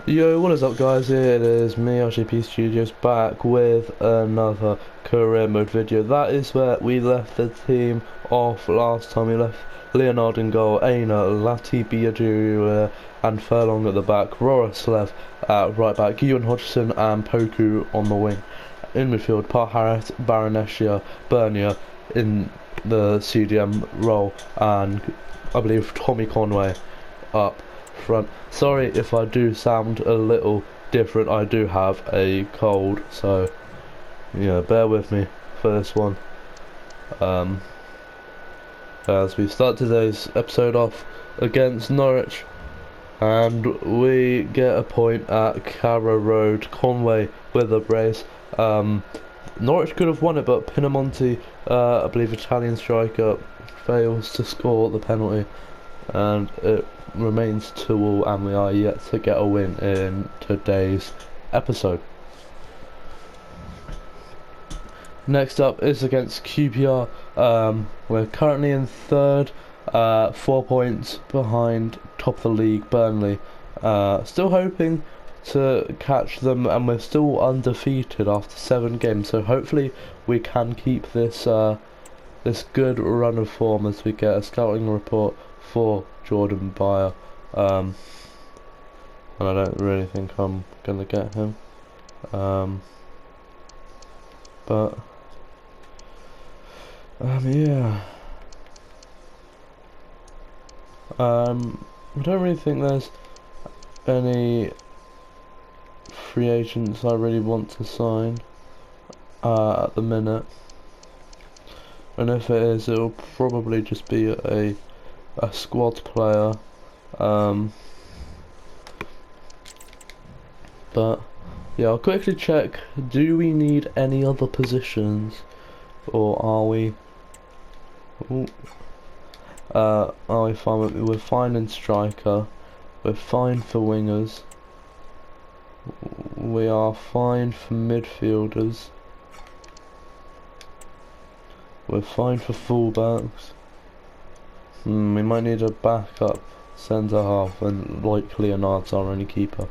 Yo, what is up guys? Here it is me, RGP Studios, back with another career mode video. That is where we left the team off last time. We left Leonard in goal, Aina, Latibiaduru and Furlong at the back, Roroslev at right back, Ewan Hodgson and Poku on the wing. In midfield, Parharat, Baranesia, Bernier in the CDM role, and I believe Tommy Conway up front. Sorry if I do sound a little different, I do have a cold, so yeah, bear with me for this one. As we start today's episode off against Norwich, and we get a point at Carrow Road. Conway with a brace. Norwich could have won it, but Pinamonti, I believe Italian striker, fails to score the penalty, and it remains 2-2, and we are yet to get a win in today's episode. Next up is against QPR. We're currently in third, 4 points behind top of the league, Burnley. Still hoping to catch them, and we're still undefeated after 7 games, so hopefully we can keep this this good run of form as we get a scouting report for Jordan Beyer, and I don't really think I'm gonna get him, but yeah, I don't really think there's any free agents I really want to sign at the minute, and if it is, it'll probably just be a squad player, but yeah, I'll quickly check. Do we need any other positions, or are we fine? We're fine in striker, we're fine for wingers, we are fine for midfielders, we're fine for fullbacks. We might need a backup centre half, and like Leonard's our only keeper,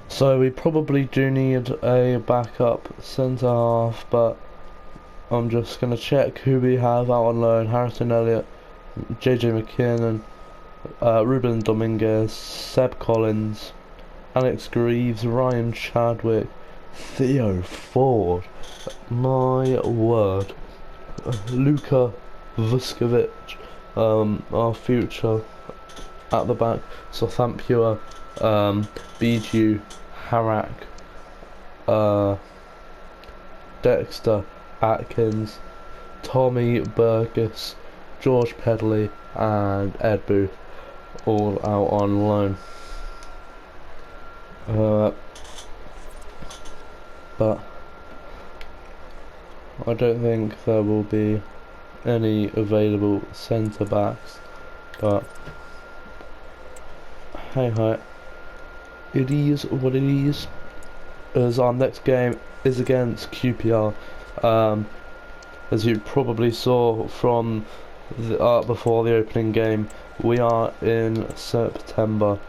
so we probably do need a backup centre half. But I'm just gonna check who we have out on loan: Harrison Elliott, JJ McKinnon, Ruben Dominguez, Seb Collins, Alex Greaves, Ryan Chadwick, Theo Ford, my word, Luka Vuskovic, our future at the back, Southampton, Biju, Harak, Dexter Atkins, Tommy Burgess, George Pedley and Ed Booth, all out on loan. But I don't think there will be any available centre backs, but hey ho, it is what it is. As our next game is against QPR, as you probably saw from the before the opening game, we are in September,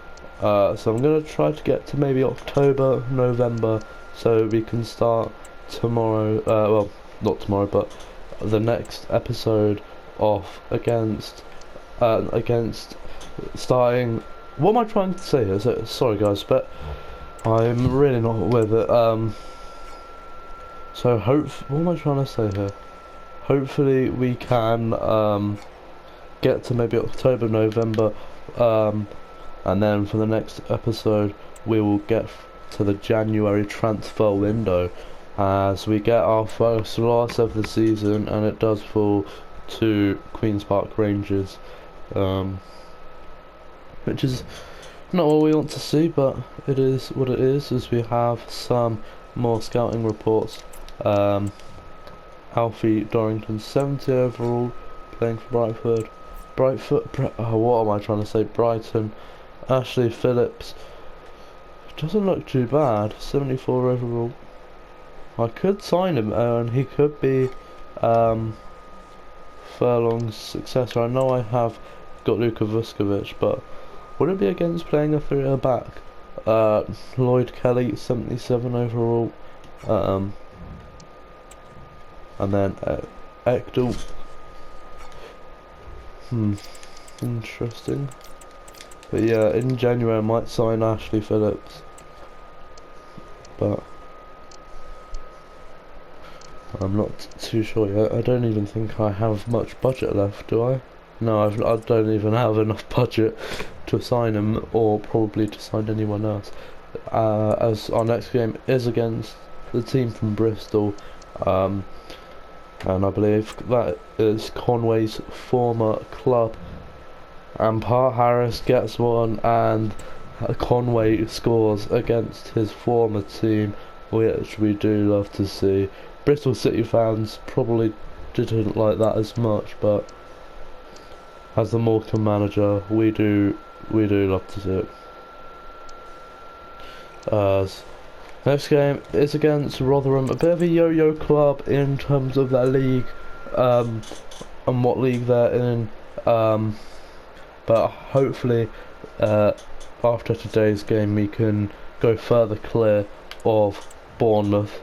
so I'm gonna try to get to maybe October, November, so we can start tomorrow, well, not tomorrow, but the next episode off against starting. What am I trying to say here? So, sorry guys, but I'm really not with it. So what am I trying to say here? Hopefully we can get to maybe October, November, and then for the next episode we will get to the January transfer window, as we get our first loss of the season, and it does fall to Queen's Park Rangers, which is not what we want to see, but it is what it is, as we have some more scouting reports. Alfie Dorrington, 70 overall, playing for what am I trying to say? Brighton. Ashley Phillips doesn't look too bad, 74 overall. I could sign him, and he could be Furlong's successor. I know I have got Luka Vuskovic, but would it be against playing a 3 at the back? Lloyd Kelly, 77 overall. Um, and then Ekdal. Interesting. But yeah, in January I might sign Ashley Phillips. But I'm not too sure yet. I don't even think I have much budget left, do I? No, I don't even have enough budget to sign him, or probably to sign anyone else. As our next game is against the team from Bristol, and I believe that is Conway's former club. And Part Harris gets one, and Conway scores against his former team, which we do love to see. Bristol City fans probably didn't like that as much, but as the Morecambe manager, we do love to see it. Next game is against Rotherham, a bit of a yo-yo club in terms of their league, and what league they're in. But hopefully, after today's game, we can go further clear of Bournemouth.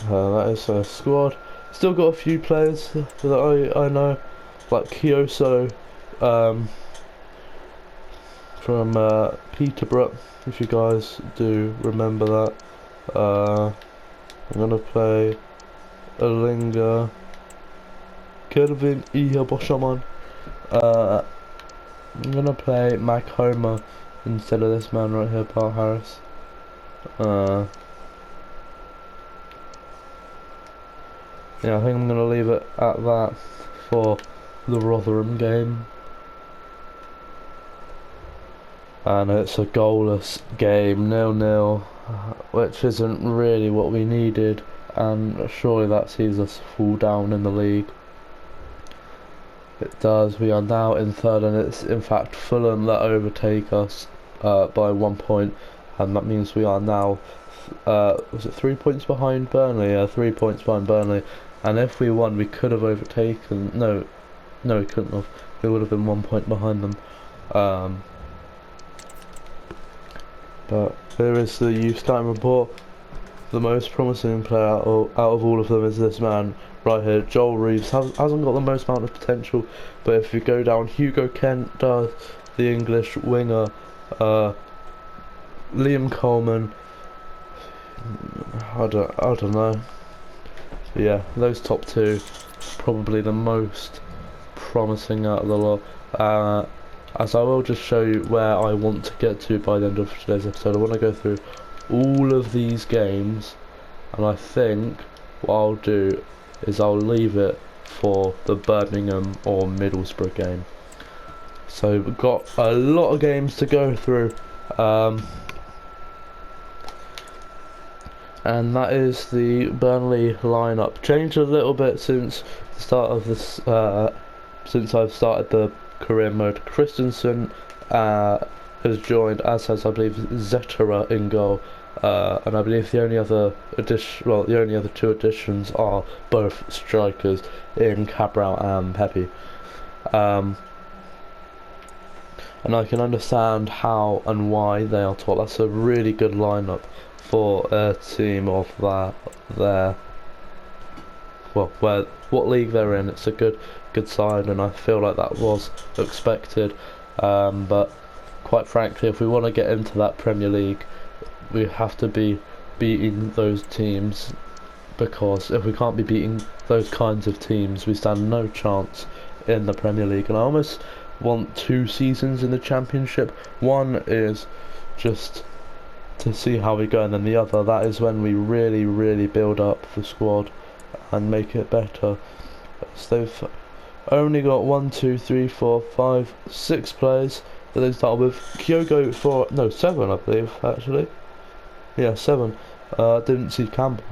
That is a squad. Still got a few players that I know, like Kyoso from Peterborough, if you guys do remember that. I'm gonna play Alinga, Kelvin Ihaboshaman. I'm gonna play Macoma instead of this man right here, Paul Harris. Yeah, I think I'm gonna leave it at that for the Rotherham game. And it's a goalless game, 0-0, which isn't really what we needed, and surely that sees us fall down in the league. It does. We are now in third, and it's in fact Fulham that overtake us by 1 point, and that means we are now was it 3 points behind Burnley? Yeah, 3 points behind Burnley. And if we won, we could have overtaken. No, we couldn't have. We would have been 1 point behind them. But here is the youth scouting report. The most promising player out of all of them is this man right here. Joel Reeves hasn't got the most amount of potential, but if you go down, Hugo Kent does, the English winger. Liam Coleman. I don't know. But yeah, those top two, probably the most promising out of the lot. As I will just show you where I want to get to by the end of today's episode. I want to go through all of these games, and I think what I'll do is I'll leave it for the Birmingham or Middlesbrough game. So we've got a lot of games to go through, and that is the Burnley lineup. Changed a little bit since the start of this, since I've started the career mode. Christensen has joined, as has I believe Zetera in goal, and I believe the only other two additions are both strikers in Cabral and Pepe. And I can understand how and why they are top. That's a really good lineup for a team of what league they're in. It's a good side, and I feel like that was expected. But quite frankly, if we want to get into that Premier League, we have to be beating those teams, because if we can't be beating those kinds of teams, we stand no chance in the Premier League. And I almost want 2 seasons in the Championship. One is just to see how we go, and then the other, that is when we really build up the squad and make it better. So they've only got 6 players that they start with. Kyogo 7, I believe, actually. Yeah, 7. Didn't see Campbell.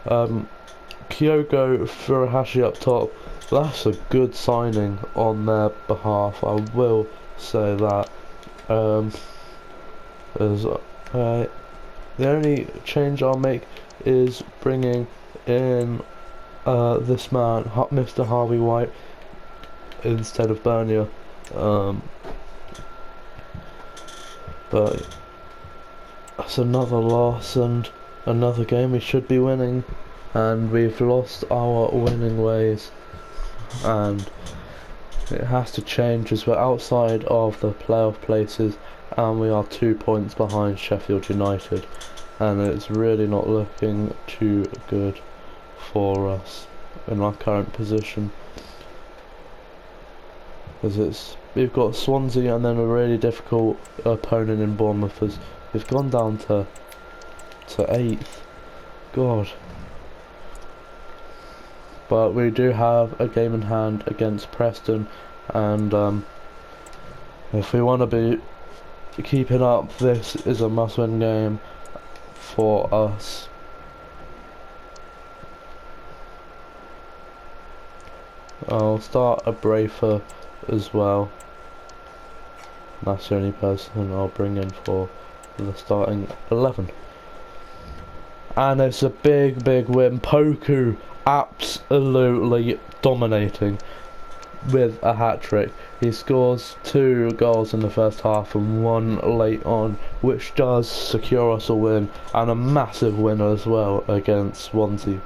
Kyogo Furuhashi up top. That's a good signing on their behalf, I will say that. The only change I'll make is bringing in this man, Mr. Harvey White, instead of Bernier. But That's another loss and another game we should be winning, and we've lost our winning ways, and it has to change as we're outside of the playoff places and we are 2 points behind Sheffield United, and it's really not looking too good for us in our current position, because we've got Swansea and then a really difficult opponent in Bournemouth. As we've gone down to 8th. God. But we do have a game in hand against Preston, and if we want to be keeping up, this is a must-win game for us. I'll start a Brafer as well. That's the only person I'll bring in for the starting 11. And it's a big win. Poku absolutely dominating with a hat-trick. He scores 2 goals in the first half and 1 late on, which does secure us a win, and a massive win as well against Swansea.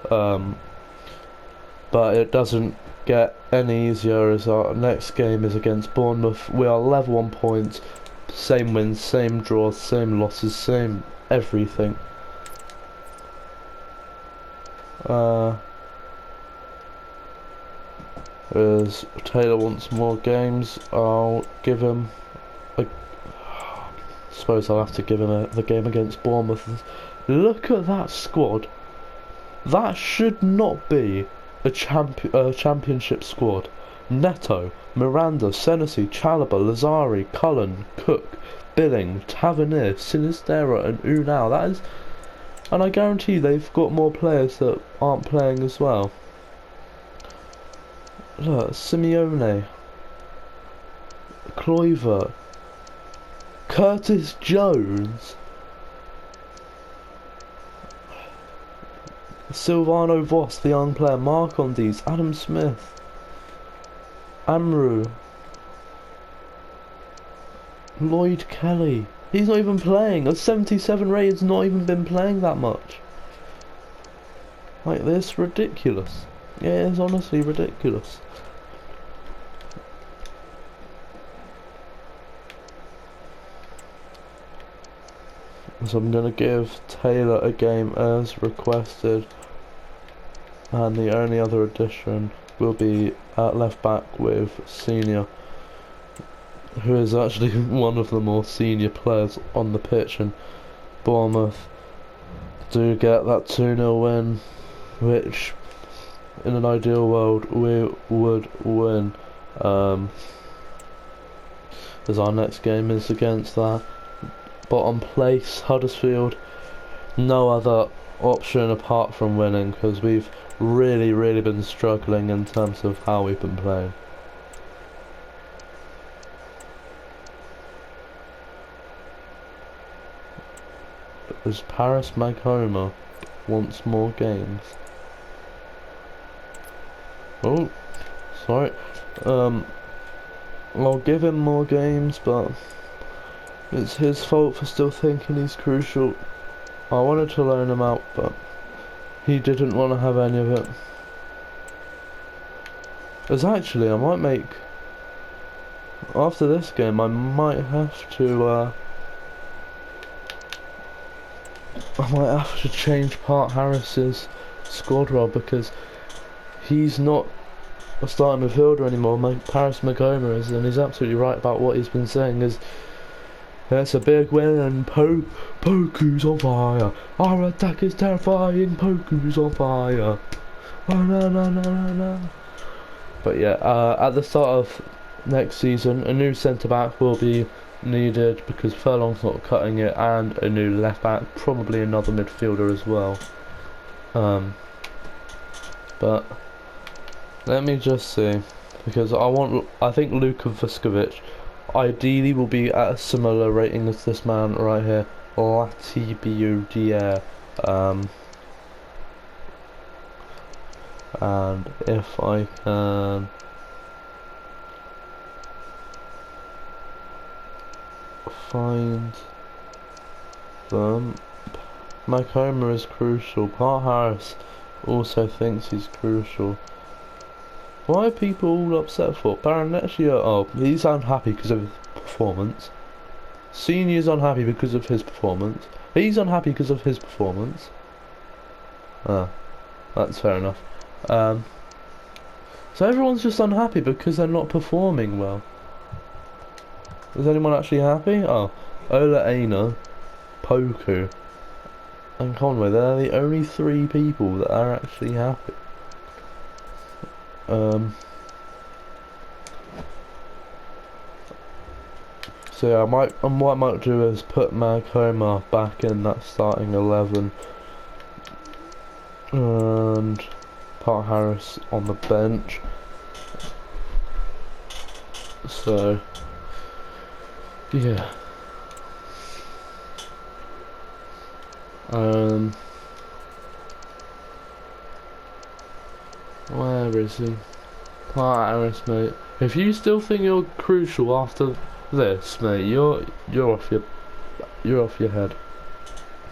But it doesn't get any easier as our next game is against Bournemouth. We are level on points, same wins, same draws, same losses, same everything. As Taylor wants more games, I'll give him suppose I'll have to give him the game against Bournemouth. Look at that squad. That should not be a championship squad. Neto, Miranda, Senesi, Chalobah, Lazari, Cullen, Cook, Billing, Tavernier, Sinistera and Unal. That is, and I guarantee they've got more players that aren't playing as well. Look, Simeone, Kluivert, Curtis Jones, Silvano Voss, the young player, Marcondes, Adam Smith, Amru, Lloyd Kelly. He's not even playing. A 77 rated's not even been playing that much. Like, this ridiculous. Yeah, it's honestly ridiculous. So I'm going to give Taylor a game as requested, and the only other addition will be at left back with Senior, who is actually one of the more senior players on the pitch, and Bournemouth do get that 2-0 win, which in an ideal world we would win, as our next game is against that bottom place Huddersfield. No other option apart from winning, because we've really been struggling in terms of how we've been playing. As Paris Maghoma wants more games. Oh, sorry. I'll give him more games, but it's his fault for still thinking he's crucial. I wanted to loan him out, but he didn't want to have any of it. As actually, I might make, after this game, I might have to change Part Harris's squad role, because he's not a starting midfielder anymore. Paris Maghoma is, and he's absolutely right about what he's been saying. Is it's a big win, and Poku's on fire. Our attack is terrifying. Poku's on fire. Oh, no. But yeah, at the start of next season, a new centre back will be needed because Furlong's not cutting it, and a new left back, probably another midfielder as well. But let me just see, because I think Luka Vuskovic ideally will be at a similar rating as this man right here, Latibiudier. And if I can find them. Morecambe is crucial. Part Harris also thinks he's crucial. Why are people all upset for? Baron next year, oh, he's unhappy because of his performance. Senior's unhappy because of his performance. He's unhappy because of his performance. Ah, that's fair enough. So everyone's just unhappy because they're not performing well. Is anyone actually happy? Oh, Ola Aina, Poku, and Conway, they're the only 3 people that are actually happy. So yeah, what I might do is put Morecambe back in that starting 11 and Part Harris on the bench. So yeah. Where is he? Part Harris, mate. If you still think you're crucial after this, mate, you're off your head.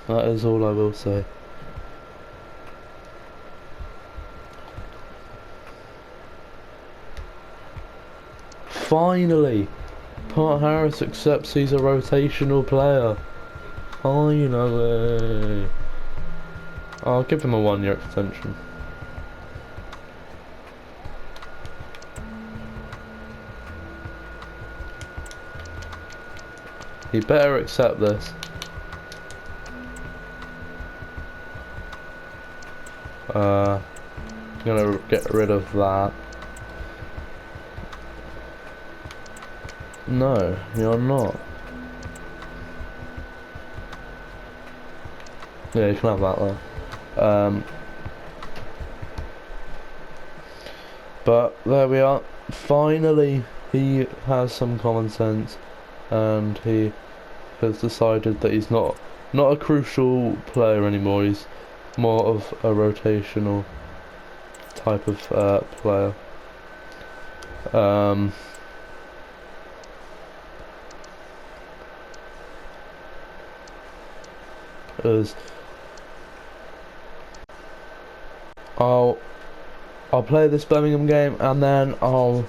That is all I will say. Finally, Part Harris accepts he's a rotational player. Finally. I'll give him a 1-year extension. He better accept this. I'm gonna get rid of that. No, you're not. Yeah, you can have that though. But there we are. Finally, he has some common sense, and he has decided that he's not a crucial player anymore. He's more of a rotational type of player. As I'll play this Birmingham game and then I'll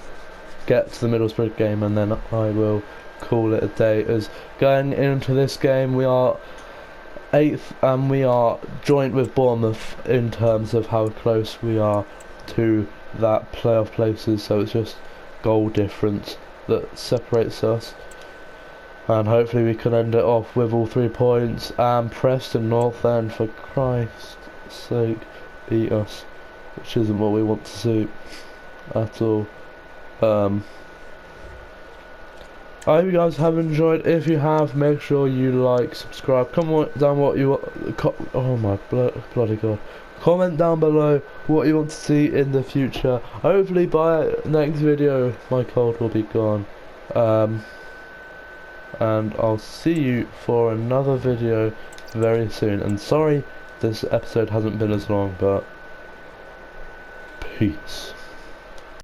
get to the Middlesbrough game and then I will call it a day. As going into this game we are 8th and we are joint with Bournemouth in terms of how close we are to that playoff places, so it's just goal difference that separates us, and hopefully we can end it off with all 3 points and Preston North End, for Christ's sake, beat us, which isn't what we want to see at all. I hope you guys have enjoyed. If you have, make sure you like, subscribe, comment down what you want. Oh my bloody god. Comment down below what you want to see in the future. Hopefully by next video my cold will be gone. And I'll see you for another video very soon. And sorry this episode hasn't been as long, but peace.